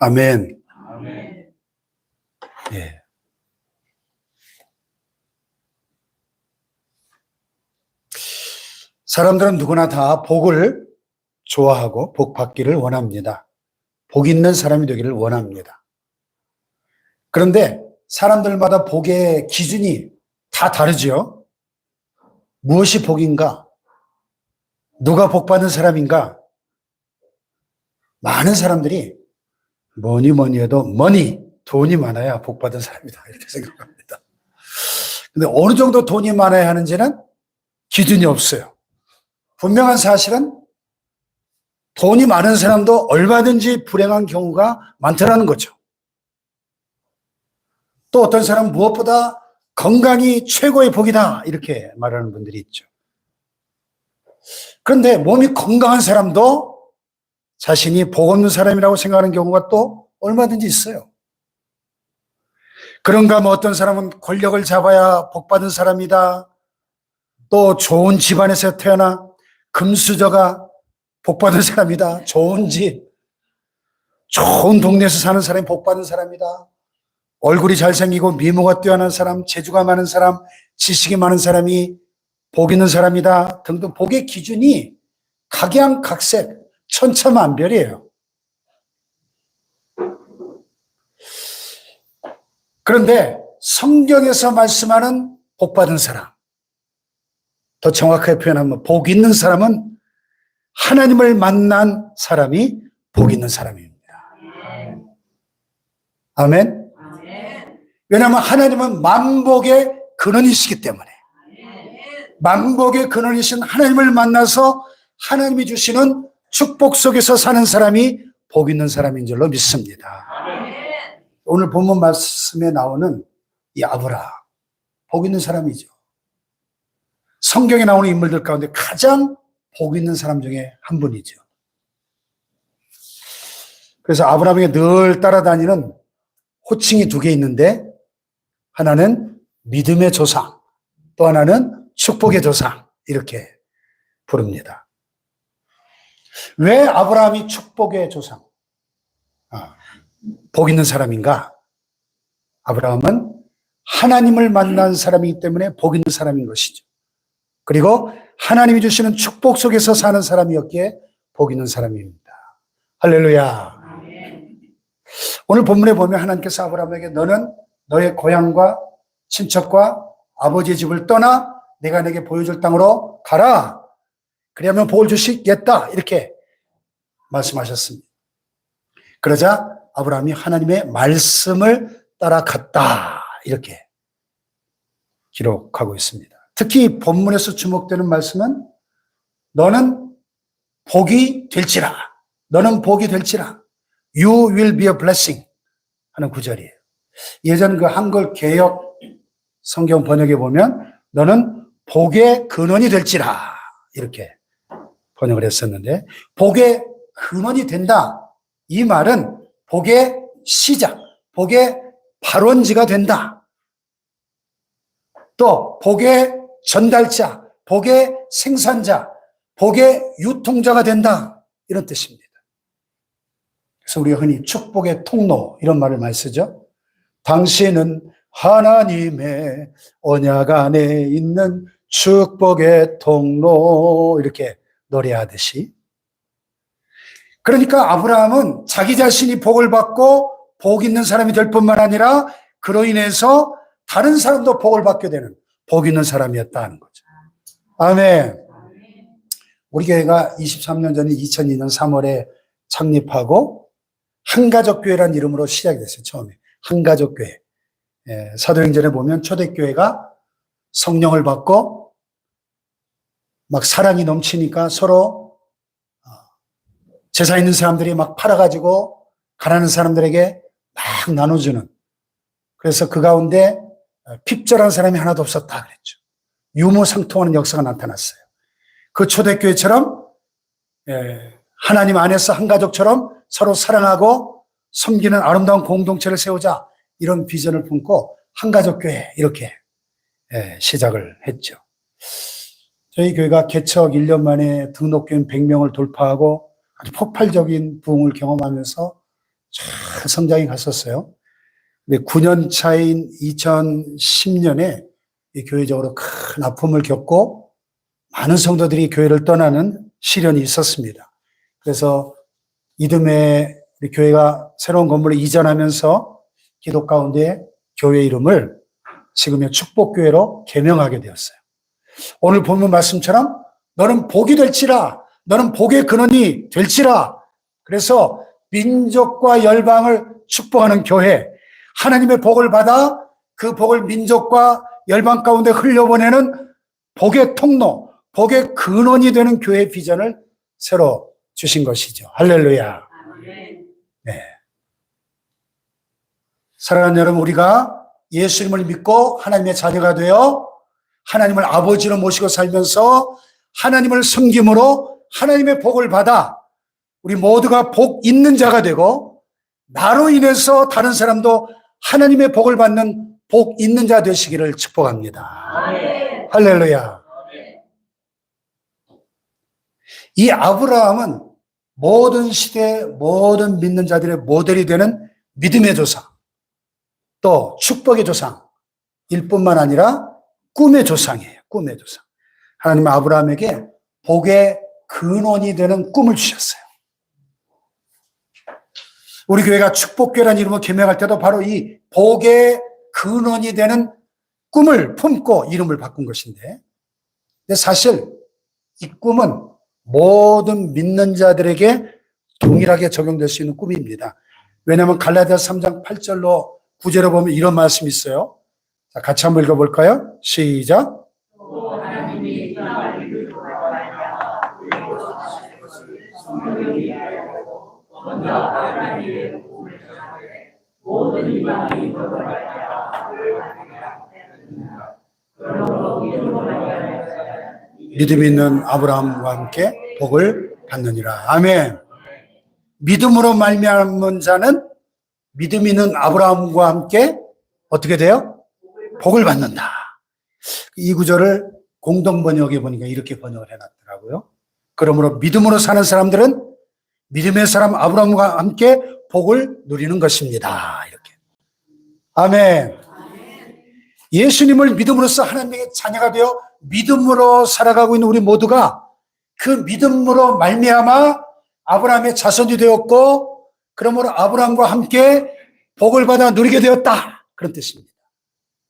아멘. 아멘. 예. 사람들은 누구나 다 복을 좋아하고 복 받기를 원합니다. 복 있는 사람이 되기를 원합니다. 그런데 사람들마다 복의 기준이 다 다르죠. 무엇이 복인가? 누가 복 받는 사람인가? 많은 사람들이 뭐니 해도 돈이 많아야 복 받은 사람이다 이렇게 생각합니다. 근데 어느 정도 돈이 많아야 하는지는 기준이 없어요. 분명한 사실은 돈이 많은 사람도 얼마든지 불행한 경우가 많다는 거죠. 또 어떤 사람은 무엇보다 건강이 최고의 복이다 이렇게 말하는 분들이 있죠. 그런데 몸이 건강한 사람도 자신이 복 없는 사람이라고 생각하는 경우가 또 얼마든지 있어요. 그런가 하면 어떤 사람은 권력을 잡아야 복 받은 사람이다. 또 좋은 집안에서 태어나 금수저가 복 받은 사람이다. 좋은 집, 좋은 동네에서 사는 사람이 복 받은 사람이다. 얼굴이 잘생기고 미모가 뛰어난 사람, 재주가 많은 사람, 지식이 많은 사람이 복 있는 사람이다 등등 복의 기준이 각양각색 천차만별이에요. 그런데 성경에서 말씀하는 복 받은 사람, 더 정확하게 표현하면 복 있는 사람은 하나님을 만난 사람이 복 있는 사람입니다. 아멘. 왜냐하면 하나님은 만복의 근원이시기 때문에, 만복의 근원이신 하나님을 만나서 하나님이 주시는 축복 속에서 사는 사람이 복 있는 사람인 줄로 믿습니다. 오늘 본문 말씀에 나오는 이 아브라함, 복 있는 사람이죠. 성경에 나오는 인물들 가운데 가장 복 있는 사람 중에 한 분이죠. 그래서 아브라함에게 늘 따라다니는 호칭이 두 개 있는데, 하나는 믿음의 조상, 또 하나는 축복의 조상, 이렇게 부릅니다. 왜 아브라함이 축복의 조상, 복 있는 사람인가? 아브라함은 하나님을 만난 사람이기 때문에 복 있는 사람인 것이죠. 그리고 하나님이 주시는 축복 속에서 사는 사람이었기에 복 있는 사람입니다. 할렐루야. 오늘 본문에 보면 하나님께서 아브라함에게 너는 너의 고향과 친척과 아버지의 집을 떠나 내가 내게 보여줄 땅으로 가라. 그리하면 복을 주시겠다. 이렇게 말씀하셨습니다. 그러자 아브라함이 하나님의 말씀을 따라갔다. 이렇게 기록하고 있습니다. 특히 본문에서 주목되는 말씀은 너는 복이 될지라. 너는 복이 될지라. You will be a blessing 하는 구절이에요. 예전 그 한글 개역 성경 번역에 보면 너는 복의 근원이 될지라 이렇게 번역을 했었는데, 복의 근원이 된다. 이 말은 복의 시작, 복의 발원지가 된다. 또 복의 전달자, 복의 생산자, 복의 유통자가 된다. 이런 뜻입니다. 그래서 우리가 흔히 축복의 통로 이런 말을 많이 쓰죠. 당신은 하나님의 언약 안에 있는 축복의 통로 이렇게 노래하듯이. 그러니까 아브라함은 자기 자신이 복을 받고 복 있는 사람이 될 뿐만 아니라 그로 인해서 다른 사람도 복을 받게 되는 복 있는 사람이었다는 거죠. 아멘. 우리 교회가 23년 전인 2002년 3월에 창립하고 한가족교회라는 이름으로 시작이 됐어요. 처음에 한가족교회. 사도행전에 보면 초대교회가 성령을 받고 막 사랑이 넘치니까 서로 제사 있는 사람들이 막 팔아가지고 가난한 사람들에게 막 나눠주는, 그래서 그 가운데 핍절한 사람이 하나도 없었다 그랬죠. 유무상통하는 역사가 나타났어요. 그 초대교회처럼 하나님 안에서 한 가족처럼 서로 사랑하고 섬기는 아름다운 공동체를 세우자, 이런 비전을 품고 한가족교회 이렇게 시작을 했죠. 저희 교회가 개척 1년 만에 등록교인 100명을 돌파하고 아주 폭발적인 부흥을 경험하면서 잘 성장해 갔었어요. 근데 9년 차인 2010년에 이 교회적으로 큰 아픔을 겪고 많은 성도들이 교회를 떠나는 시련이 있었습니다. 그래서 이듬해 우리 교회가 새로운 건물에 이전하면서 기도 가운데 교회 이름을 지금의 축복교회로 개명하게 되었어요. 오늘 본문 말씀처럼 너는 복이 될지라, 너는 복의 근원이 될지라. 그래서 민족과 열방을 축복하는 교회, 하나님의 복을 받아 그 복을 민족과 열방 가운데 흘려보내는 복의 통로, 복의 근원이 되는 교회 비전을 새로 주신 것이죠. 할렐루야. 네. 사랑하는 여러분, 우리가 예수님을 믿고 하나님의 자녀가 되어 하나님을 아버지로 모시고 살면서 하나님을 섬김으로 하나님의 복을 받아 우리 모두가 복 있는 자가 되고 나로 인해서 다른 사람도 하나님의 복을 받는 복 있는 자 되시기를 축복합니다. 아멘. 할렐루야. 아멘. 이 아브라함은 모든 시대 모든 믿는 자들의 모델이 되는 믿음의 조상, 또 축복의 조상일 뿐만 아니라 꿈의 조상이에요. 꿈의 조상. 하나님은 아브라함에게 복의 근원이 되는 꿈을 주셨어요. 우리 교회가 축복교회라는 이름을 개명할 때도 바로 이 복의 근원이 되는 꿈을 품고 이름을 바꾼 것인데, 근데 사실 이 꿈은 모든 믿는 자들에게 동일하게 적용될 수 있는 꿈입니다. 왜냐하면 갈라디아서 3장 8절로 9절에 보면 이런 말씀이 있어요. 자, 같이 한번 읽어볼까요? 시작. 믿음이 있는 아브라함과 함께 복을 받느니라. 아멘. 믿음으로 말미암은 자는 믿음 있는 아브라함과 함께 어떻게 돼요? 복을 받는다. 이 구절을 공동번역에 보니까 이렇게 번역을 해놨더라고요. 그러므로 믿음으로 사는 사람들은 믿음의 사람 아브라함과 함께 복을 누리는 것입니다. 이렇게. 아멘. 예수님을 믿음으로써 하나님의 자녀가 되어 믿음으로 살아가고 있는 우리 모두가 그 믿음으로 말미암아 아브라함의 자손이 되었고, 그러므로 아브라함과 함께 복을 받아 누리게 되었다. 그런 뜻입니다.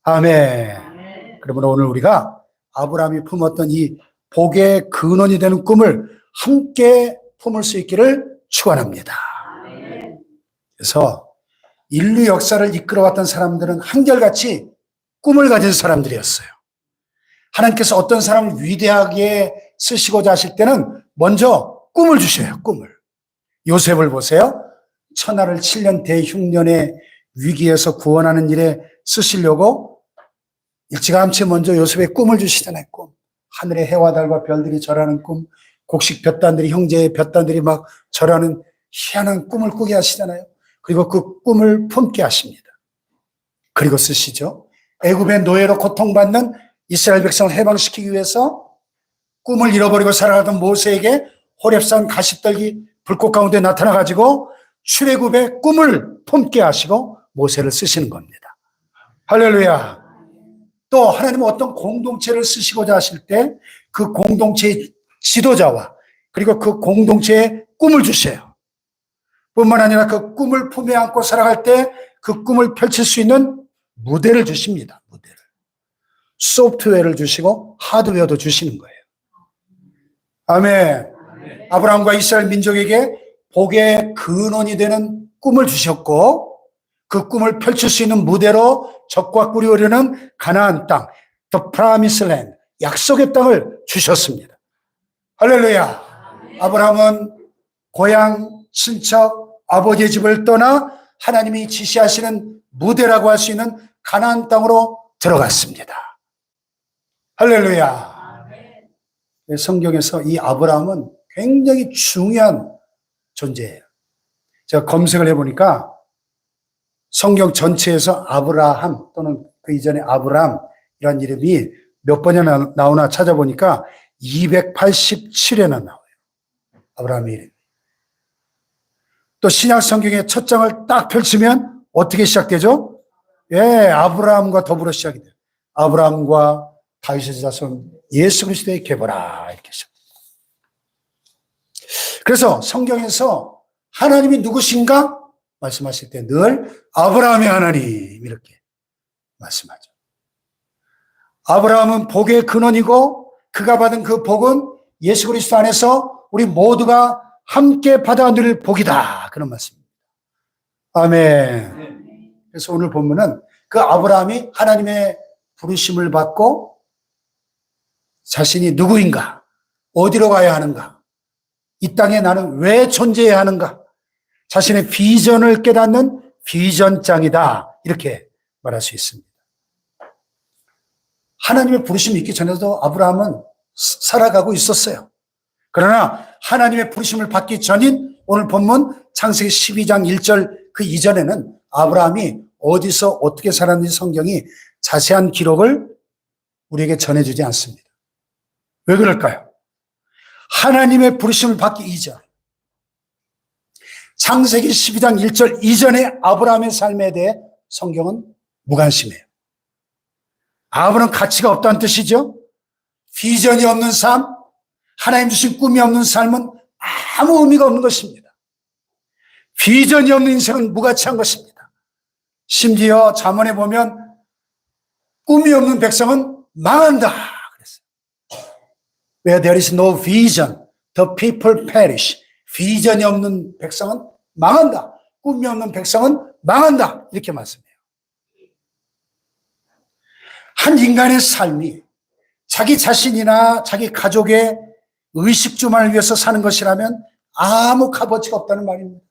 아멘. 그러므로 오늘 우리가 아브라함이 품었던 이 복의 근원이 되는 꿈을 함께 품을 수 있기를 축원합니다. 그래서 인류 역사를 이끌어왔던 사람들은 한결같이 꿈을 가진 사람들이었어요. 하나님께서 어떤 사람을 위대하게 쓰시고자 하실 때는 먼저 꿈을 주셔요. 꿈을. 요셉을 보세요. 천하를 7년 대흉년의 위기에서 구원하는 일에 쓰시려고 일찌감치 먼저 요셉의 꿈을 주시잖아요. 꿈. 하늘의 해와 달과 별들이 절하는 꿈, 곡식 볕단들이, 형제의 볕단들이 막 절하는 희한한 꿈을 꾸게 하시잖아요. 그리고 그 꿈을 품게 하십니다. 그리고 쓰시죠. 애굽의 노예로 고통받는 이스라엘 백성을 해방시키기 위해서 꿈을 잃어버리고 살아가던 모세에게 호렙산 가시떨기 불꽃 가운데 나타나가지고 출애굽의 꿈을 품게 하시고 모세를 쓰시는 겁니다. 할렐루야. 또 하나님은 어떤 공동체를 쓰시고자 하실 때 그 공동체의 지도자와 그리고 그 공동체의 꿈을 주셔요. 뿐만 아니라 그 꿈을 품에 안고 살아갈 때 그 꿈을 펼칠 수 있는 무대를 주십니다. 무대를. 소프트웨어를 주시고 하드웨어도 주시는 거예요. 아멘. 아브라함과 이스라엘 민족에게 복의 근원이 되는 꿈을 주셨고, 그 꿈을 펼칠 수 있는 무대로 적과 꿀이 흐르는 가나안 땅, The Promised Land, 약속의 땅을 주셨습니다. 할렐루야. 아브라함은 고향, 친척, 아버지의 집을 떠나 하나님이 지시하시는 무대라고 할 수 있는 가나안 땅으로 들어갔습니다. 할렐루야. 성경에서 이 아브라함은 굉장히 중요한 존재예요. 제가 검색을 해보니까 성경 전체에서 아브라함 또는 그 이전에 아브람이라는 이름이 몇 번이나 나오나 찾아보니까 287회나 나와요. 아브라함의 이름. 또 신약 성경의 첫 장을 딱 펼치면 어떻게 시작되죠? 예, 아브라함과 더불어 시작이 돼요. 아브라함과 다윗의 자손 예수 그리스도의 계보라 이렇게 시작돼요. 그래서 성경에서 하나님이 누구신가 말씀하실 때 늘 아브라함의 하나님 이렇게 말씀하죠. 아브라함은 복의 근원이고 그가 받은 그 복은 예수 그리스도 안에서 우리 모두가 함께 받아 누릴 복이다. 그런 말씀입니다. 아멘. 그래서 오늘 본문은 그 아브라함이 하나님의 부르심을 받고 자신이 누구인가, 어디로 가야 하는가, 이 땅에 나는 왜 존재해야 하는가, 자신의 비전을 깨닫는 비전장이다. 이렇게 말할 수 있습니다. 하나님의 부르심이 있기 전에도 아브라함은 살아가고 있었어요. 그러나 하나님의 부르심을 받기 전인 오늘 본문 창세기 12장 1절 그 이전에는 아브라함이 어디서 어떻게 살았는지 성경이 자세한 기록을 우리에게 전해주지 않습니다. 왜 그럴까요? 하나님의 부르심을 받기 이전, 창세기 12장 1절 이전의 아브라함의 삶에 대해 성경은 무관심해요. 아브라함은 가치가 없다는 뜻이죠. 비전이 없는 삶, 하나님 주신 꿈이 없는 삶은 아무 의미가 없는 것입니다. 비전이 없는 인생은 무가치한 것입니다. 심지어 잠언에 보면 꿈이 없는 백성은 망한다 그랬어요. Where there is no vision, the people perish. 비전이 없는 백성은 망한다. 꿈이 없는 백성은 망한다. 이렇게 말씀해요. 한 인간의 삶이 자기 자신이나 자기 가족의 의식주만을 위해서 사는 것이라면 아무 값어치가 없다는 말입니다.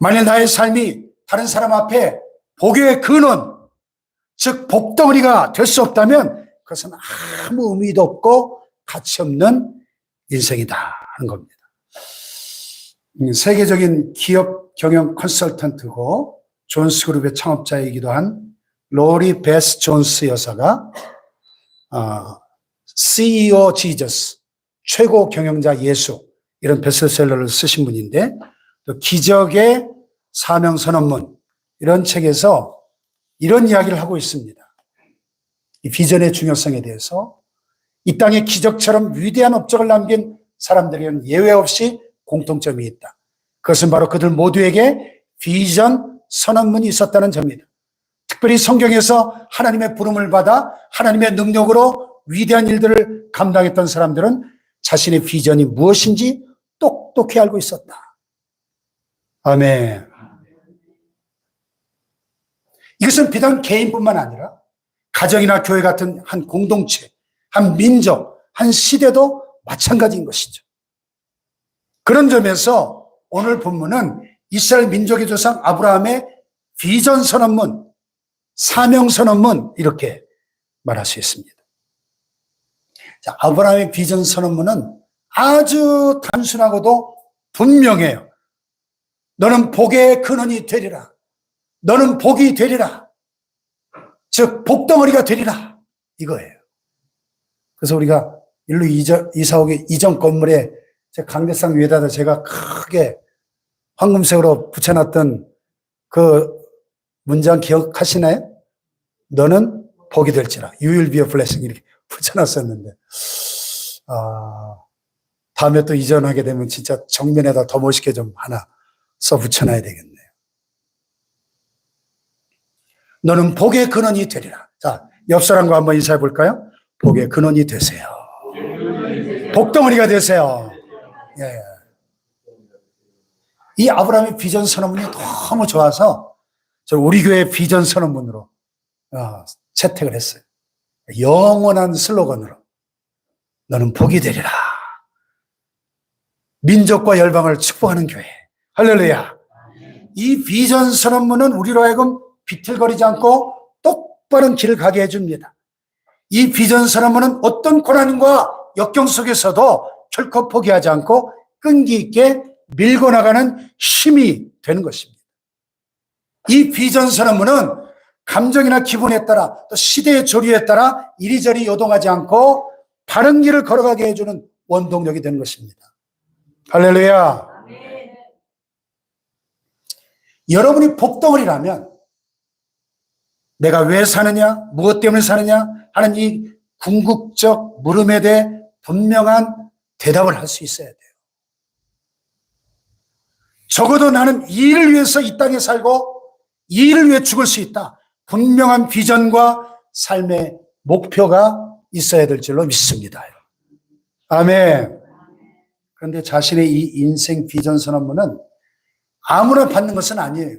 만약 나의 삶이 다른 사람 앞에 복의 근원, 즉 복덩어리가 될 수 없다면 그것은 아무 의미도 없고 가치 없는 인생이다 하는 겁니다. 세계적인 기업 경영 컨설턴트고 존스그룹의 창업자이기도 한 로리 베스 존스 여사가 CEO 지저스, 최고 경영자 예수 이런 베스트셀러를 쓰신 분인데 또 기적의 사명선언문 이런 책에서 이런 이야기를 하고 있습니다. 이 비전의 중요성에 대해서 이 땅에 기적처럼 위대한 업적을 남긴 사람들에게는 예외 없이 공통점이 있다. 그것은 바로 그들 모두에게 비전 선언문이 있었다는 점입니다. 특별히 성경에서 하나님의 부름을 받아 하나님의 능력으로 위대한 일들을 감당했던 사람들은 자신의 비전이 무엇인지 똑똑히 알고 있었다. 아멘. 이것은 비단 개인뿐만 아니라 가정이나 교회 같은 한 공동체, 한 민족, 한 시대도 마찬가지인 것이죠. 그런 점에서 오늘 본문은 이스라엘 민족의 조상 아브라함의 비전 선언문, 사명 선언문 이렇게 말할 수 있습니다. 자, 아브라함의 비전 선언문은 아주 단순하고도 분명해요. 너는 복의 근원이 되리라. 너는 복이 되리라. 즉 복덩어리가 되리라. 이거예요. 그래서 우리가 일로 이사 오기 이전 건물에 제 강대상 위에다가 제가 크게 황금색으로 붙여놨던 그 문장 기억하시나요? 너는 복이 될지라. You will be a blessing. 이렇게 붙여놨었는데, 다음에 또 이전하게 되면 진짜 정면에다 더 멋있게 좀 하나 써 붙여놔야 되겠네요. 너는 복의 근원이 되리라. 자, 옆 사람과 한번 인사해 볼까요? 복의 근원이 되세요. 복덩어리가 되세요. 예. 이 아브라함의 비전 선언문이 너무 좋아서 저 우리 교회 비전 선언문으로 채택을 했어요. 영원한 슬로건으로 너는 복이 되리라. 민족과 열방을 축복하는 교회. 할렐루야. 이 비전 선언문은 우리로 하여금 비틀거리지 않고 똑바른 길을 가게 해줍니다. 이 비전 선언문은 어떤 고난과 역경 속에서도 결코 포기하지 않고 끈기 있게 밀고 나가는 힘이 되는 것입니다. 이 비전 선언문은 감정이나 기분에 따라 또 시대의 조류에 따라 이리저리 요동하지 않고 바른 길을 걸어가게 해주는 원동력이 되는 것입니다. 할렐루야. 여러분이 복덩어리라면 내가 왜 사느냐, 무엇 때문에 사느냐 하는 이 궁극적 물음에 대해 분명한 대답을 할 수 있어야 돼요. 적어도 나는 이 일을 위해서 이 땅에 살고 이 일을 위해 죽을 수 있다. 분명한 비전과 삶의 목표가 있어야 될 줄로 믿습니다. 아멘. 그런데 자신의 이 인생 비전 선언문은 아무나 받는 것은 아니에요.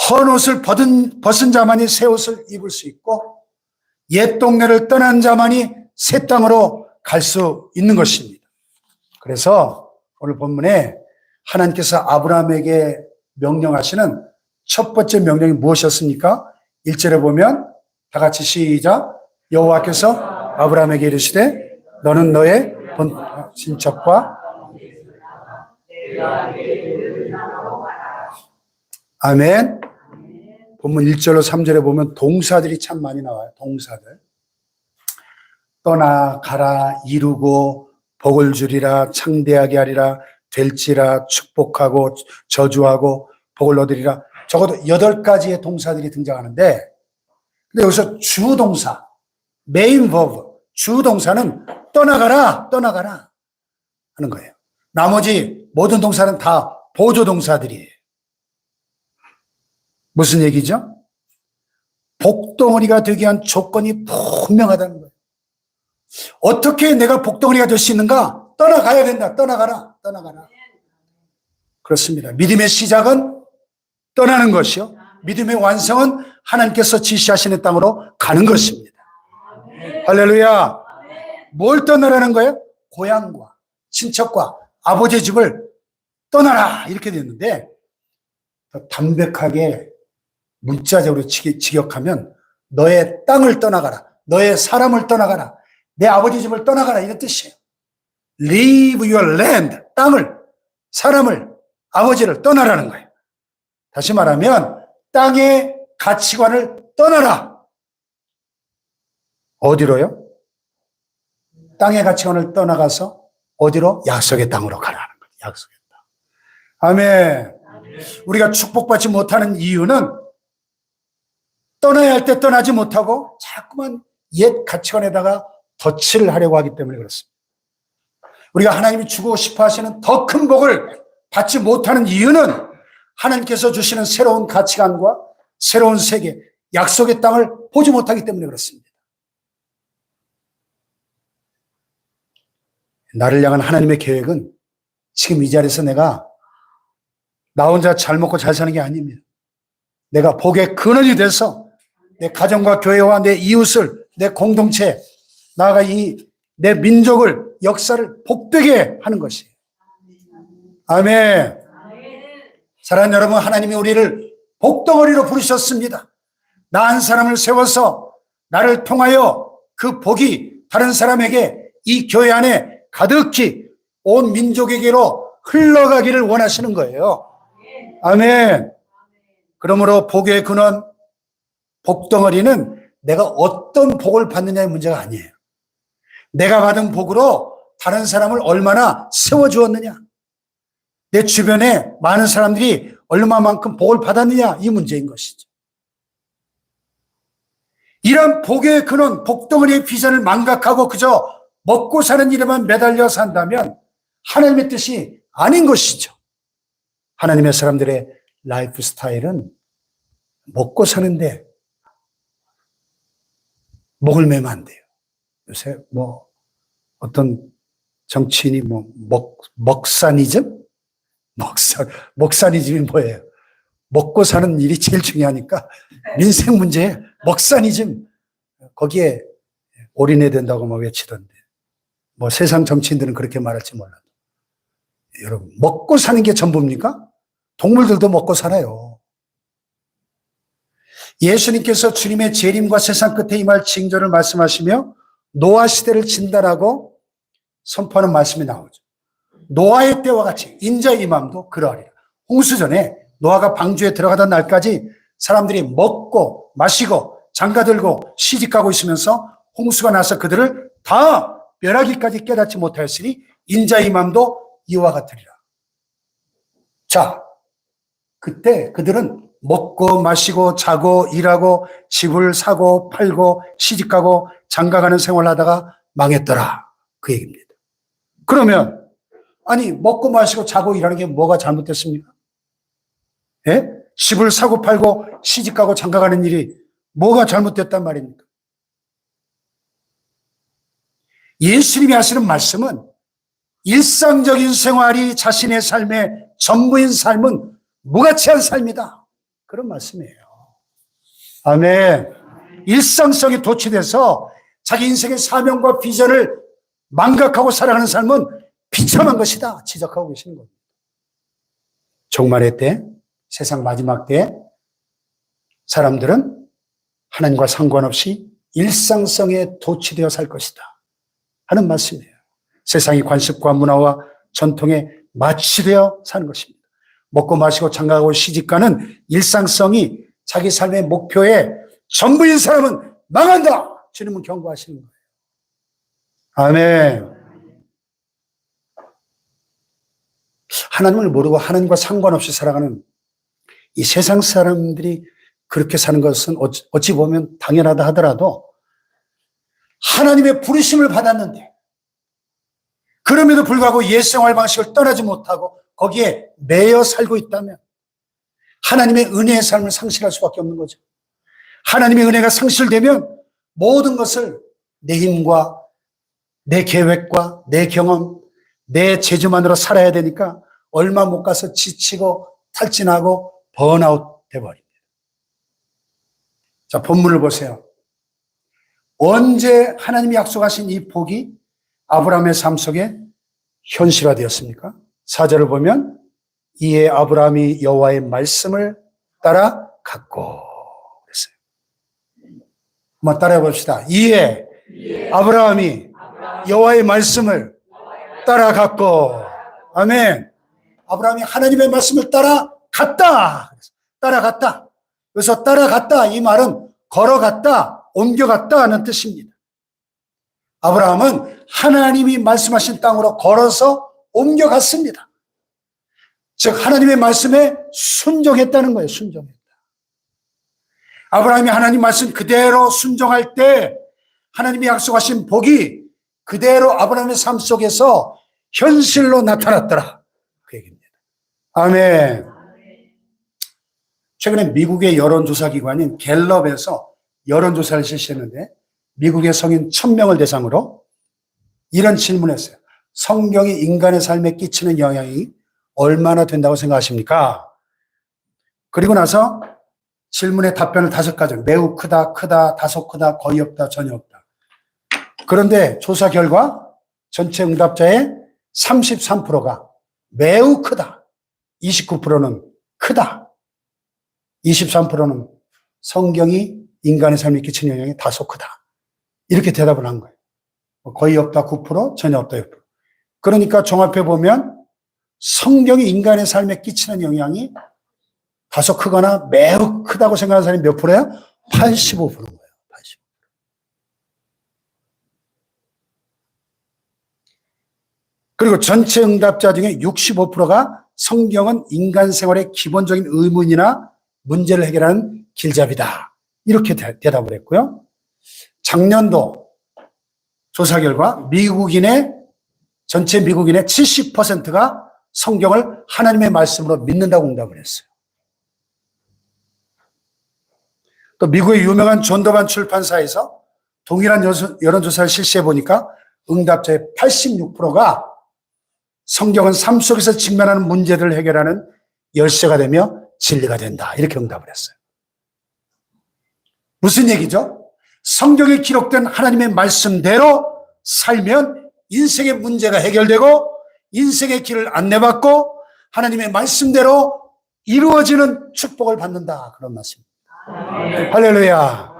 헌 옷을 벗은 자만이 새 옷을 입을 수 있고 옛 동네를 떠난 자만이 새 땅으로 갈 수 있는 것입니다. 그래서 오늘 본문에 하나님께서 아브라함에게 명령하시는 첫 번째 명령이 무엇이었습니까? 1절에 보면 다 같이 시작. 여호와께서 아브라함에게 이르시되 너는 너의 본 친척과 아멘. 본문 1절로 3절에 보면 동사들이 참 많이 나와요. 동사들. 떠나 가라 이루고 복을 주리라 창대하게 하리라 될지라 축복하고 저주하고 복을 얻으리라. 적어도 8가지의 동사들이 등장하는데 근데 여기서 주동사 메인 버브 주동사는 떠나가라 떠나가라 하는 거예요. 나머지 모든 동사는 다 보조동사들이에요. 무슨 얘기죠? 복덩어리가 되기 위한 조건이 분명하다는 거예요. 어떻게 내가 복덩어리가 될 수 있는가? 떠나가야 된다. 떠나가라. 떠나가라. 그렇습니다. 믿음의 시작은 떠나는 것이요. 믿음의 완성은 하나님께서 지시하시는 땅으로 가는 것입니다. 할렐루야. 뭘 떠나라는 거예요? 고향과 친척과 아버지의 집을 떠나라. 이렇게 됐는데 더 담백하게 문자적으로 직역하면 너의 땅을 떠나가라. 너의 사람을 떠나가라. 내 아버지 집을 떠나가라. 이런 뜻이에요. Leave your land. 땅을, 사람을, 아버지를 떠나라는 거예요. 다시 말하면 땅의 가치관을 떠나라. 어디로요? 땅의 가치관을 떠나가서 어디로? 약속의 땅으로 가라는 거예요. 약속의 땅. 아멘. 우리가 축복받지 못하는 이유는 떠나야 할 때 떠나지 못하고 자꾸만 옛 가치관에다가 덧칠을 하려고 하기 때문에 그렇습니다. 우리가 하나님이 주고 싶어 하시는 더 큰 복을 받지 못하는 이유는 하나님께서 주시는 새로운 가치관과 새로운 세계, 약속의 땅을 보지 못하기 때문에 그렇습니다. 나를 향한 하나님의 계획은 지금 이 자리에서 내가 나 혼자 잘 먹고 잘 사는 게 아닙니다. 내가 복의 근원이 돼서 내 가정과 교회와 내 이웃을, 내 공동체, 나아가 내 민족을, 역사를 복되게 하는 것이에요. 아멘. 사랑하는 여러분, 하나님이 우리를 복덩어리로 부르셨습니다. 나 한 사람을 세워서 나를 통하여 그 복이 다른 사람에게 이 교회 안에 가득히 온 민족에게로 흘러가기를 원하시는 거예요. 아멘. 그러므로 복의 근원, 복덩어리는 내가 어떤 복을 받느냐의 문제가 아니에요. 내가 받은 복으로 다른 사람을 얼마나 세워주었느냐, 내 주변에 많은 사람들이 얼마만큼 복을 받았느냐, 이 문제인 것이죠. 이런 복의 근원, 복덩어리의 비전을 망각하고 그저 먹고 사는 일에만 매달려 산다면 하나님의 뜻이 아닌 것이죠. 하나님의 사람들의 라이프 스타일은 먹고 사는데 목을 매면 안 돼요. 요새 어떤 정치인이 먹사니즘? 먹사니즘이 뭐예요? 먹고 사는 일이 제일 중요하니까 민생 문제에 먹사니즘, 거기에 올인해야 된다고 막 외치던데. 세상 정치인들은 그렇게 말할지 몰라도. 여러분, 먹고 사는 게 전부입니까? 동물들도 먹고 살아요. 예수님께서 주님의 재림과 세상 끝에 임할 징조를 말씀하시며 노아 시대를 진단하고 선포하는 말씀이 나오죠. 노아의 때와 같이 인자의 임함도 그러하리라. 홍수전에 노아가 방주에 들어가던 날까지 사람들이 먹고 마시고 장가들고 시집가고 있으면서 홍수가 나서 그들을 다 멸하기까지 깨닫지 못하였으니 인자의 임함도 이와 같으리라. 자, 그때 그들은 먹고 마시고 자고 일하고 집을 사고 팔고 시집가고 장가가는 생활을 하다가 망했더라. 그 얘기입니다. 그러면 아니 먹고 마시고 자고 일하는 게 뭐가 잘못됐습니까? 예? 집을 사고 팔고 시집가고 장가가는 일이 뭐가 잘못됐단 말입니까? 예수님이 하시는 말씀은 일상적인 생활이 자신의 삶의 전부인 삶은 무가치한 삶이다. 그런 말씀이에요. 아멘. 일상성이 도취돼서 자기 인생의 사명과 비전을 망각하고 살아가는 삶은 비참한 것이다. 지적하고 계시는 겁니다. 종말의 때, 세상 마지막 때 사람들은 하나님과 상관없이 일상성에 도취되어 살 것이다 하는 말씀이에요. 세상의 관습과 문화와 전통에 마취되어 사는 것입니다. 먹고 마시고 장가가고 시집가는 일상성이 자기 삶의 목표의 전부인 사람은 망한다. 주님은 경고하시는 거예요. 아멘. 하나님을 모르고 하나님과 상관없이 살아가는 이 세상 사람들이 그렇게 사는 것은 어찌 보면 당연하다 하더라도 하나님의 부르심을 받았는데 그럼에도 불구하고 옛 생활 방식을 떠나지 못하고 거기에 매여 살고 있다면 하나님의 은혜의 삶을 상실할 수밖에 없는 거죠. 하나님의 은혜가 상실되면 모든 것을 내 힘과 내 계획과 내 경험, 내 재주만으로 살아야 되니까 얼마 못 가서 지치고 탈진하고 번아웃 돼버립니다. 자, 본문을 보세요. 언제 하나님이 약속하신 이 복이 아브라함의 삶 속에 현실화되었습니까? 4절을 보면 이에 아브라함이 여호와의 말씀을 따라갔고 그랬어요. 한번 따라해 봅시다. 이에 아브라함이 여호와의 말씀을 따라갔고 아멘. 아브라함이 하나님의 말씀을 따라갔다. 따라갔다. 그래서 따라갔다 이 말은 걸어갔다, 옮겨갔다 하는 뜻입니다. 아브라함은 하나님이 말씀하신 땅으로 걸어서 옮겨갔습니다. 즉 하나님의 말씀에 순종했다는 거예요. 순종했다. 아브라함이 하나님 말씀 그대로 순종할 때 하나님이 약속하신 복이 그대로 아브라함의 삶 속에서 현실로 나타났더라. 그 얘기입니다. 아멘. 최근에 미국의 여론조사 기관인 갤럽에서 여론조사를 실시했는데 미국의 성인 1000명을 대상으로 이런 질문을 했어요. 성경이 인간의 삶에 끼치는 영향이 얼마나 된다고 생각하십니까? 그리고 나서 질문의 답변을 5가지. 매우 크다, 크다, 다소 크다, 거의 없다, 전혀 없다. 그런데 조사 결과 전체 응답자의 33%가 매우 크다, 29%는 크다, 23%는 성경이 인간의 삶에 끼치는 영향이 다소 크다. 이렇게 대답을 한 거예요. 거의 없다 9%, 전혀 없다 6%. 그러니까 종합해 보면 성경이 인간의 삶에 끼치는 영향이 다소 크거나 매우 크다고 생각하는 사람이 몇 프로야? 85%인 거예요. 85%. 그리고 전체 응답자 중에 65%가 성경은 인간 생활의 기본적인 의문이나 문제를 해결하는 길잡이다. 이렇게 대답을 했고요. 작년도 조사 결과 전체 미국인의 70%가 성경을 하나님의 말씀으로 믿는다고 응답을 했어요. 또 미국의 유명한 존 더반 출판사에서 동일한 여론조사를 실시해 보니까 응답자의 86%가 성경은 삶 속에서 직면하는 문제들을 해결하는 열쇠가 되며 진리가 된다. 이렇게 응답을 했어요. 무슨 얘기죠? 성경에 기록된 하나님의 말씀대로 살면 인생의 문제가 해결되고 인생의 길을 안내받고 하나님의 말씀대로 이루어지는 축복을 받는다. 그런 말씀입니다. 할렐루야.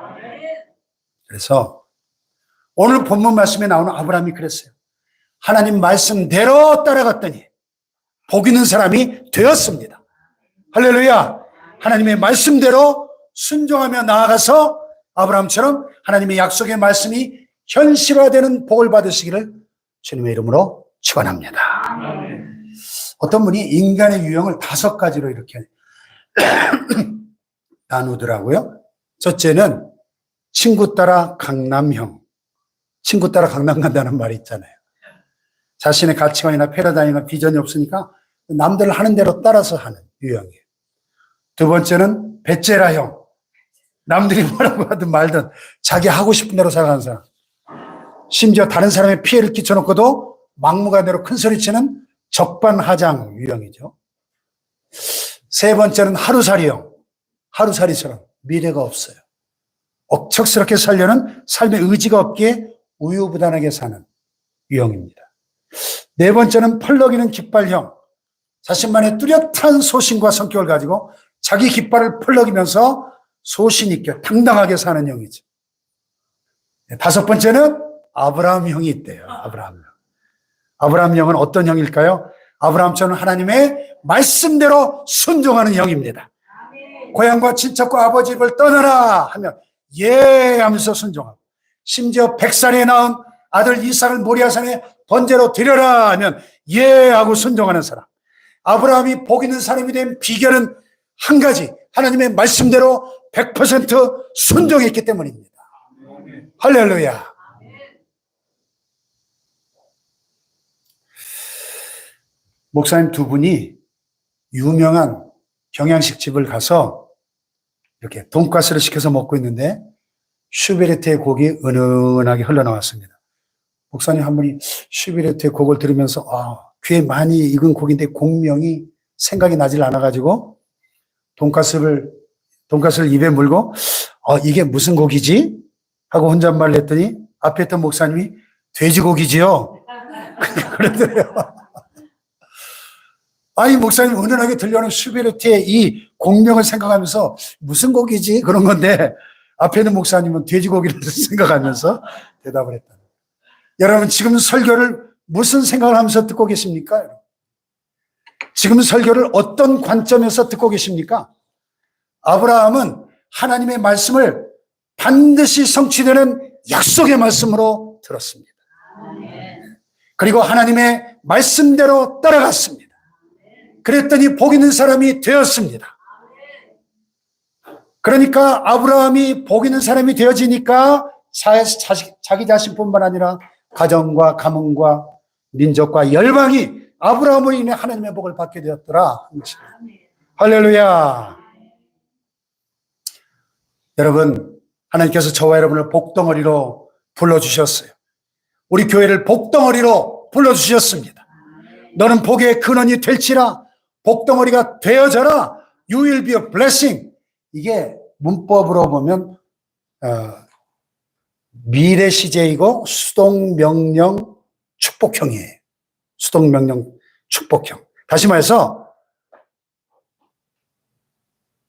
그래서 오늘 본문 말씀에 나오는 아브라함이 그랬어요. 하나님 말씀대로 따라갔더니 복 있는 사람이 되었습니다. 할렐루야. 하나님의 말씀대로 순종하며 나아가서 아브라함처럼 하나님의 약속의 말씀이 현실화되는 복을 받으시기를 주님의 이름으로 축원합니다. 어떤 분이 인간의 유형을 5가지로 이렇게 나누더라고요. 첫째는 친구 따라 강남형. 친구 따라 강남 간다는 말이 있잖아요. 자신의 가치관이나 패러다임이나 비전이 없으니까 남들 하는 대로 따라서 하는 유형이에요. 두 번째는 베째라형. 남들이 뭐라고 하든 말든 자기 하고 싶은 대로 살아가는 사람. 심지어 다른 사람의 피해를 끼쳐놓고도 막무가내로 큰소리치는 적반하장 유형이죠. 세 번째는 하루살이형. 하루살이처럼 미래가 없어요. 억척스럽게 살려는 삶의 의지가 없기에 우유부단하게 사는 유형입니다. 네 번째는 펄럭이는 깃발형. 자신만의 뚜렷한 소신과 성격을 가지고 자기 깃발을 펄럭이면서 소신 있게 당당하게 사는 형이죠. 다섯 번째는 아브라함형이 있대요. 아브라함형. 아브라함형은 어떤 형일까요? 아브라함처럼 하나님의 말씀대로 순종하는 형입니다. 고향과 친척과 아버지 집을 떠나라 하면 예 하면서 순종하고, 심지어 100살에 낳은 아들 이삭을 모리아산에 번제로 드려라 하면 예 하고 순종하는 사람. 아브라함이 복 있는 사람이 된 비결은 한 가지, 하나님의 말씀대로 100% 순종했기 때문입니다. 할렐루야. 목사님 두 분이 유명한 경양식 집을 가서 이렇게 돈가스를 시켜서 먹고 있는데 슈베르트의 곡이 은은하게 흘러나왔습니다. 목사님 한 분이 슈베르트의 곡을 들으면서 귀에 많이 익은 곡인데 곡명이 생각이 나질 않아가지고 돈가스를 입에 물고 이게 무슨 곡이지? 하고 혼잣말을 했더니 앞에 있던 목사님이 돼지고기지요? 그러더래요. 아니, 목사님 은은하게 들려오는 슈베르트의 이 곡명을 생각하면서 무슨 곡이지? 그런 건데 앞에 있는 목사님은 돼지고기를 생각하면서 대답을 했다. 여러분, 지금 설교를 무슨 생각을 하면서 듣고 계십니까? 지금 설교를 어떤 관점에서 듣고 계십니까? 아브라함은 하나님의 말씀을 반드시 성취되는 약속의 말씀으로 들었습니다. 그리고 하나님의 말씀대로 따라갔습니다. 그랬더니 복 있는 사람이 되었습니다. 그러니까 아브라함이 복 있는 사람이 되어지니까 자기 자신뿐만 아니라 가정과 가문과 민족과 열방이 아브라함으로 인해 하나님의 복을 받게 되었더라. 할렐루야. 여러분, 하나님께서 저와 여러분을 복덩어리로 불러주셨어요. 우리 교회를 복덩어리로 불러주셨습니다. 너는 복의 근원이 될지라, 복덩어리가 되어져라. You will be a blessing. 이게 문법으로 보면 미래 시제이고 수동명령 축복형이에요. 수동명령 축복형. 다시 말해서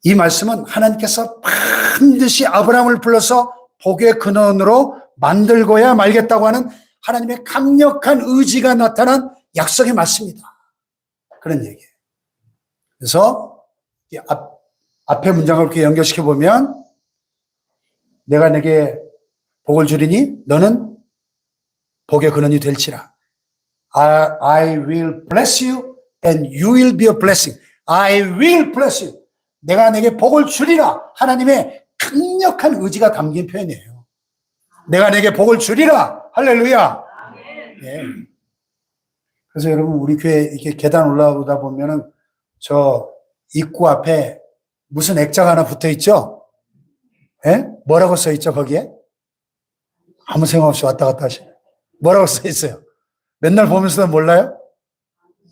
이 말씀은 하나님께서 반드시 아브라함을 불러서 복의 근원으로 만들고야 말겠다고 하는 하나님의 강력한 의지가 나타난 약속이 맞습니다. 그런 얘기예요. 그래서 앞에 문장을 이렇게 연결시켜 보면 내가 내게 복을 주리니 너는 복의 근원이 될지라. I will bless you and you will be a blessing. I will bless you. 내가 내게 복을 주리라. 하나님의 강력한 의지가 담긴 표현이에요. 내가 내게 복을 주리라. 할렐루야. 네. 그래서 여러분, 우리 교회 이렇게 계단 올라오다 보면은 저 입구 앞에 무슨 액자가 하나 붙어 있죠? 예? 뭐라고 써 있죠, 거기에? 아무 생각 없이 왔다 갔다 하시네. 뭐라고 써 있어요? 맨날 보면서도 몰라요?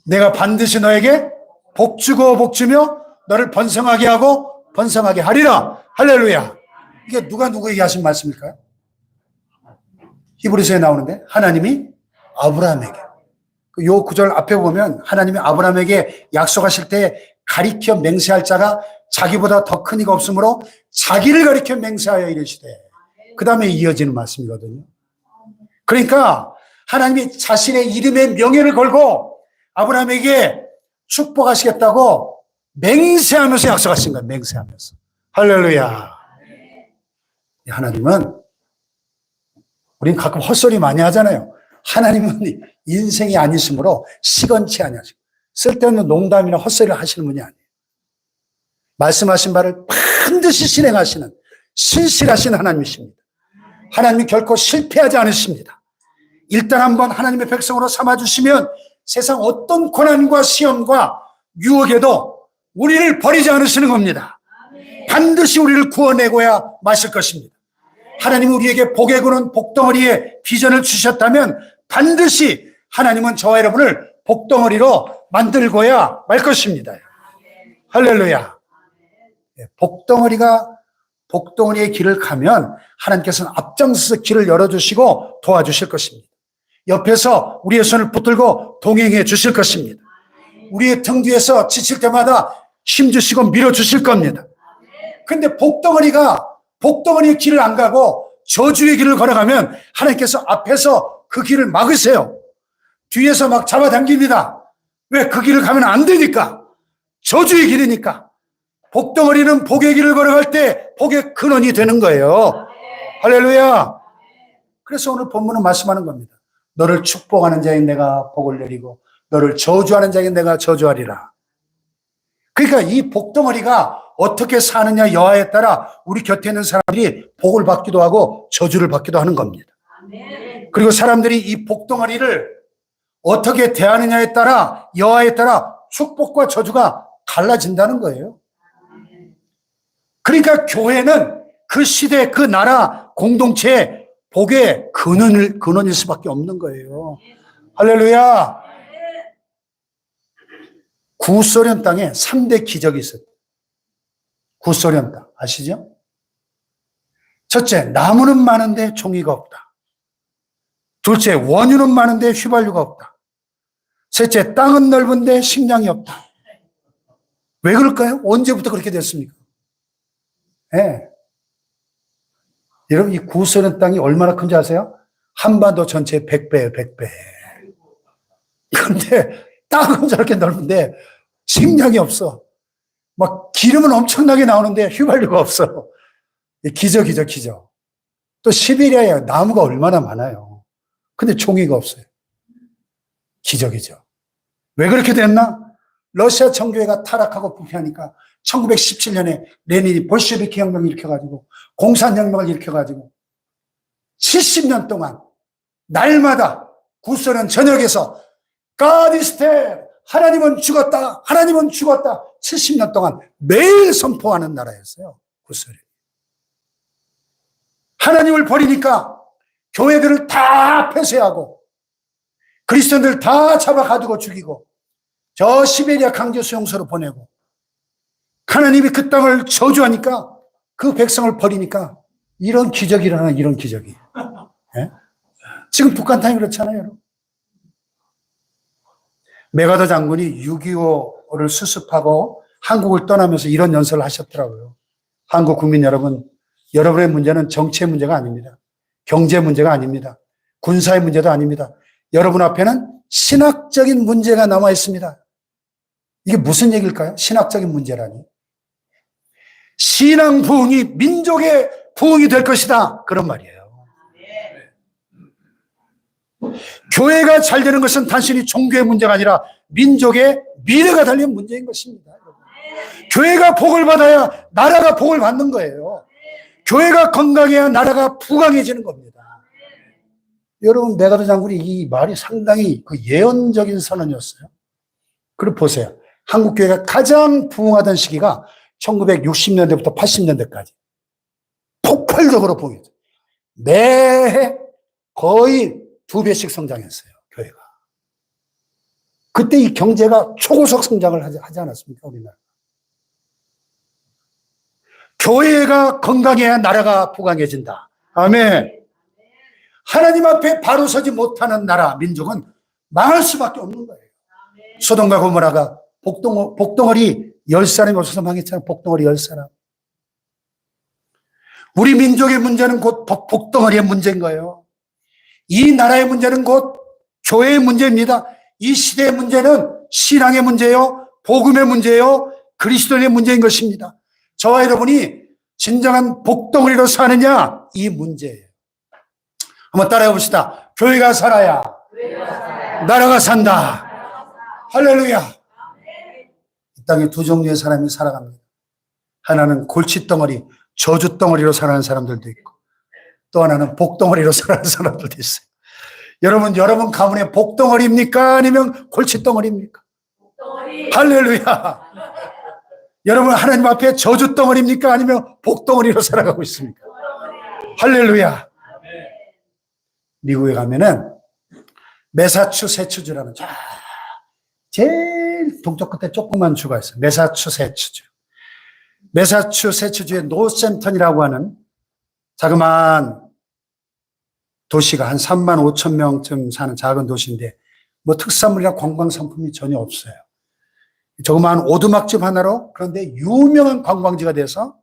내가 반드시 너에게 복 주고 복 주며 너를 번성하게 하고 번성하게 하리라. 할렐루야. 이게 누가 누구에게 하신 말씀일까요? 히브리서에 나오는데 하나님이 아브라함에게. 요 구절 앞에 보면 하나님이 아브라함에게 약속하실 때 가리켜 맹세할 자가 자기보다 더 큰 이가 없으므로 자기를 가리켜 맹세하여 이르시되, 그 다음에 이어지는 말씀이거든요. 그러니까 하나님이 자신의 이름의 명예를 걸고 아브라함에게 축복하시겠다고 맹세하면서 약속하신 거예요. 맹세하면서. 할렐루야. 하나님은, 우린 가끔 헛소리 많이 하잖아요. 하나님은 인생이 아니시므로 시건치 아니하시고 쓸데없는 농담이나 헛소리를 하시는 분이 아니에요. 말씀하신 바를 반드시 실행하시는 신실하신 하나님이십니다. 하나님이 결코 실패하지 않으십니다. 일단 한번 하나님의 백성으로 삼아주시면 세상 어떤 고난과 시험과 유혹에도 우리를 버리지 않으시는 겁니다. 반드시 우리를 구원내고야 마실 것입니다. 하나님이 우리에게 복의 구는 복덩어리의 비전을 주셨다면 반드시 하나님은 저와 여러분을 복덩어리로 만들고야 말 것입니다. 할렐루야. 복덩어리의 길을 가면 하나님께서는 앞장서서 길을 열어주시고 도와주실 것입니다. 옆에서 우리의 손을 붙들고 동행해 주실 것입니다. 우리의 등 뒤에서 지칠 때마다 힘주시고 밀어주실 겁니다. 근데 복덩어리의 길을 안 가고 저주의 길을 걸어가면 하나님께서 앞에서 그 길을 막으세요. 뒤에서 막 잡아당깁니다. 왜? 그 길을 가면 안 되니까. 저주의 길이니까. 복덩어리는 복의 길을 걸어갈 때 복의 근원이 되는 거예요. 할렐루야. 그래서 오늘 본문은 말씀하는 겁니다. 너를 축복하는 자에게 내가 복을 내리고 너를 저주하는 자에게 내가 저주하리라. 그러니까 이 복덩어리가 어떻게 사느냐 여하에 따라 우리 곁에 있는 사람들이 복을 받기도 하고 저주를 받기도 하는 겁니다. 그리고 사람들이 이 복덩어리를 어떻게 대하느냐에 따라 여하에 따라 축복과 저주가 갈라진다는 거예요. 그러니까 교회는 그 시대 그 나라 공동체의 복의 근원일 수밖에 없는 거예요. 할렐루야. 구소련 땅에 3대 기적이 있었어요. 구소련 땅 아시죠? 첫째, 나무는 많은데 종이가 없다. 둘째, 원유는 많은데 휘발유가 없다. 셋째, 땅은 넓은데 식량이 없다. 왜 그럴까요? 언제부터 그렇게 됐습니까? 네. 여러분, 이 구소련 땅이 얼마나 큰지 아세요? 한반도 전체의 100배예요, 100배. 그런데 땅은 저렇게 넓은데 식량이 없어. 막 기름은 엄청나게 나오는데 휘발유가 없어. 기적이죠, 기적. 또 시베리아에 나무가 얼마나 많아요. 근데 종이가 없어요. 기적이죠. 왜 그렇게 됐나? 러시아 정교회가 타락하고 부패하니까 1917년에 레닌이 볼셰비키 혁명을 일으켜가지고 공산혁명을 일으켜가지고 70년 동안 날마다 구소련 전역에서 God is dead. 하나님은 죽었다. 하나님은 죽었다. 70년 동안 매일 선포하는 나라였어요. 구소련. 하나님을 버리니까 교회들을 다 폐쇄하고 그리스도인들 다 잡아 가두고 죽이고 저 시베리아 강제 수용소로 보내고 하나님이 그 땅을 저주하니까 그 백성을 버리니까 이런 기적이 일어나. 이런 기적이. 네? 지금 북한 땅이 그렇잖아요. 여러분. 메가더 장군이 6.25를 수습하고 한국을 떠나면서 이런 연설을 하셨더라고요. 한국 국민 여러분, 여러분의 문제는 정치의 문제가 아닙니다. 경제 문제가 아닙니다. 군사의 문제도 아닙니다. 여러분 앞에는 신학적인 문제가 남아 있습니다. 이게 무슨 얘기일까요? 신학적인 문제라니. 신앙 부흥이 민족의 부흥이 될 것이다. 그런 말이에요. 교회가 잘 되는 것은 단순히 종교의 문제가 아니라 민족의 미래가 달린 문제인 것입니다. 교회가 복을 받아야 나라가 복을 받는 거예요. 교회가 건강해야 나라가 부강해지는 겁니다. 여러분, 메가더 장군이 이 말이 상당히 그 예언적인 선언이었어요. 그리고 보세요. 한국 교회가 가장 부흥하던 시기가 1960년대부터 80년대까지 폭발적으로 부흥했어요. 매해 거의 2배씩 성장했어요, 교회가. 그때 이 경제가 초고속 성장을 하지 않았습니까, 우리나라? 교회가 건강해야 나라가 부강해진다. 아멘. 하나님 앞에 바로 서지 못하는 나라, 민족은 망할 수밖에 없는 거예요. 소돔과 고모라가 복덩어리 10사람이 없어서 망했잖아요. 복덩어리 10사람. 우리 민족의 문제는 곧 복덩어리의 문제인 거예요. 이 나라의 문제는 곧 교회의 문제입니다. 이 시대의 문제는 신앙의 문제요, 복음의 문제요, 그리스도의 문제인 것입니다. 저와 여러분이 진정한 복덩어리로 사느냐, 이 문제예요. 한번 따라해 봅시다. 교회가 살아야 나라가 산다. 할렐루야. 이 땅에 두 종류의 사람이 살아갑니다. 하나는 골칫덩어리, 저주덩어리로 살아가는 사람들도 있고 또 하나는 복덩어리로 살아가는 사람들도 있어요. 여러분 가문의 복덩어리입니까? 아니면 골칫덩어리입니까? 복덩어리. 할렐루야. 여러분 하나님 앞에 저주덩어리입니까? 아니면 복덩어리로 살아가고 있습니까? 할렐루야. 미국에 가면은 매사추세츠주라는 제일 동쪽 끝에 조그만 주가 있어요. 매사추세츠주. 매사추세츠주의 노센턴이라고 하는 자그마한 도시가 한 3만 5천 명쯤 사는 작은 도시인데 뭐 특산물이나 관광 상품이 전혀 없어요. 조그마한 오두막집 하나로 그런데 유명한 관광지가 돼서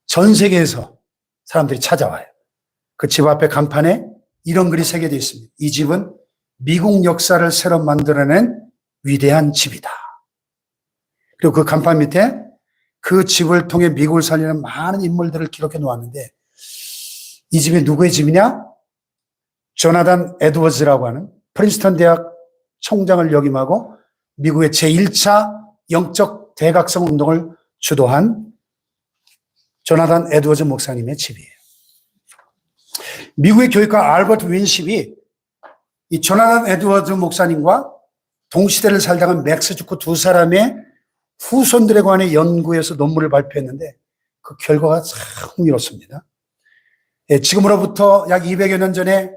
전 세계에서 사람들이 찾아와요. 그 집 앞에 간판에 이런 글이 새겨져 있습니다. 이 집은 미국 역사를 새로 만들어낸 위대한 집이다. 그리고 그 간판 밑에 그 집을 통해 미국을 살리는 많은 인물들을 기록해 놓았는데 이 집이 누구의 집이냐? 조나단 에드워즈라고 하는 프린스턴 대학 총장을 역임하고 미국의 제1차 영적 대각성 운동을 주도한 조나단 에드워즈 목사님의 집이에요. 미국의 교육가 알버트 윈십이 이 조나단 에드워즈 목사님과 동시대를 살다간 맥스 주크 두 사람의 후손들에 관해 연구해서 논문을 발표했는데 그 결과가 참 흥미롭습니다. 지금으로부터 약 200여 년 전에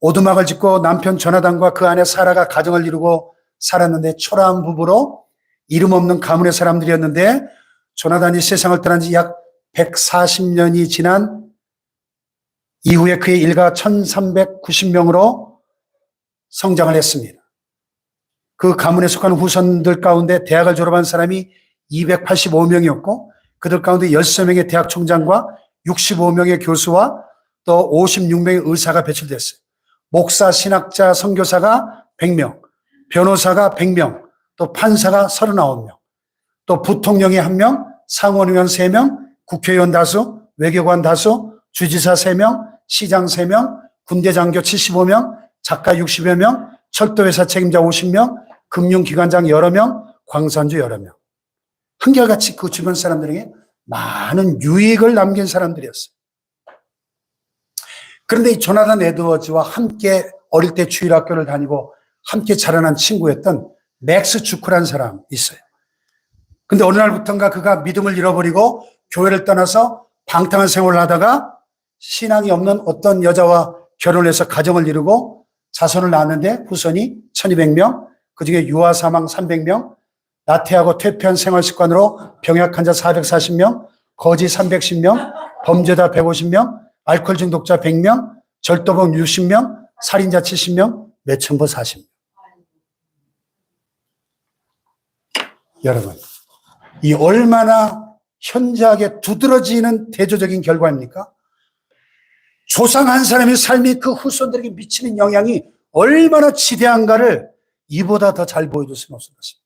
오두막을 짓고 남편 조나단과 그 아내 사라가 가정을 이루고 살았는데 초라한 부부로 이름 없는 가문의 사람들이었는데 조나단이 세상을 떠난 지 약 140년이 지난 이후에 그의 일가 1390명으로 성장을 했습니다. 그 가문에 속한 후손들 가운데 대학을 졸업한 사람이 285명이었고 그들 가운데 13명의 대학 총장과 65명의 교수와 또 56명의 의사가 배출됐어요. 목사, 신학자, 선교사가 100명, 변호사가 100명, 또 판사가 39명, 또 부통령이 1명, 상원의원 3명, 국회의원 다수, 외교관 다수, 주지사 3명, 시장 3명, 군대장교 75명, 작가 60여 명, 철도회사 책임자 50명, 금융기관장 여러 명, 광산주 여러 명. 한결같이 그 주변 사람들에게 많은 유익을 남긴 사람들이었어요. 그런데 이 조나단 에드워즈와 함께 어릴 때 주일학교를 다니고 함께 자라난 친구였던 맥스 주크라는 사람이 있어요. 근데 어느 날부터인가 그가 믿음을 잃어버리고 교회를 떠나서 방탕한 생활을 하다가 신앙이 없는 어떤 여자와 결혼을 해서 가정을 이루고 자손을 낳았는데 후손이 1200명, 그중에 유아 사망 300명, 나태하고 퇴폐한 생활 습관으로 병약 환자 440명, 거지 310명, 범죄자 150명, 알코올 중독자 100명, 절도범 60명, 살인자 70명, 매천부 40명. 여러분, 이 얼마나 현저하게 두드러지는 대조적인 결과입니까? 조상 한 사람의 삶이 그 후손들에게 미치는 영향이 얼마나 지대한가를 이보다 더 잘 보여줄 수는 없을 것입니다.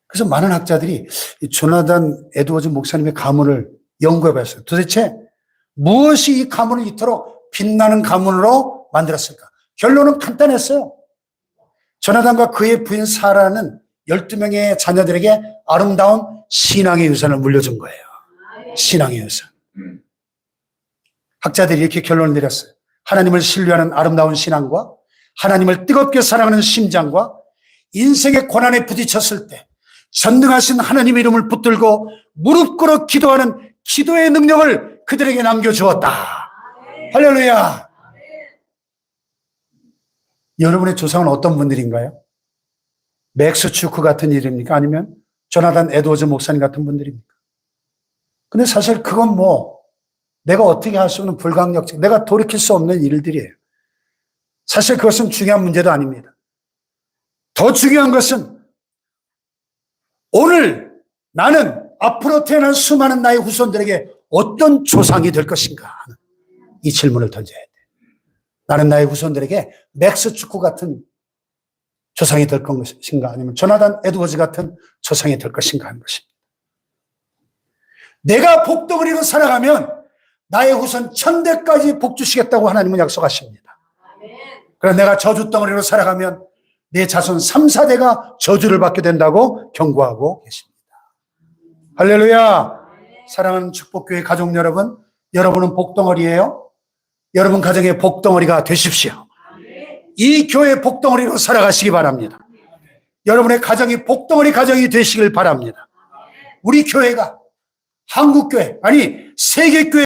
그래서 많은 학자들이 이 조나단 에드워즈 목사님의 가문을 연구해 봤어요. 도대체 무엇이 이 가문을 이토록 빛나는 가문으로 만들었을까? 결론은 간단했어요. 조나단과 그의 부인 사라는 12명의 자녀들에게 아름다운 신앙의 유산을 물려준 거예요. 신앙의 유산. 학자들이 이렇게 결론을 내렸어요. 하나님을 신뢰하는 아름다운 신앙과 하나님을 뜨겁게 사랑하는 심장과 인생의 고난에 부딪혔을 때 전능하신 하나님의 이름을 붙들고 무릎 꿇어 기도하는 기도의 능력을 그들에게 남겨주었다. 할렐루야. 여러분의 조상은 어떤 분들인가요? 맥스 주크 같은 일입니까? 아니면 조나단 에드워즈 목사님 같은 분들입니까? 근데 사실 그건 내가 어떻게 할 수 없는 불가항력적, 내가 돌이킬 수 없는 일들이에요. 사실 그것은 중요한 문제도 아닙니다. 더 중요한 것은 오늘 나는 앞으로 태어난 수많은 나의 후손들에게 어떤 조상이 될 것인가 하는 이 질문을 던져야 돼. 나는 나의 후손들에게 맥스 주크 같은 조상이 될 것인가 아니면 조나단 에드워즈 같은 조상이 될 것인가 하는 것입니다. 내가 복덩어리로 살아가면 나의 후손 1000대까지 복 주시겠다고 하나님은 약속하십니다. 그래서 내가 저주덩어리로 살아가면 내 자손 3, 4대가 저주를 받게 된다고 경고하고 계십니다. 할렐루야. 사랑하는 축복교회 가족 여러분, 여러분은 복덩어리예요. 여러분 가정의 복덩어리가 되십시오. 이 교회 복덩어리로 살아가시기 바랍니다. 여러분의 가정이 복덩어리 가정이 되시길 바랍니다. 우리 교회가 한국교회, 아니 세계교회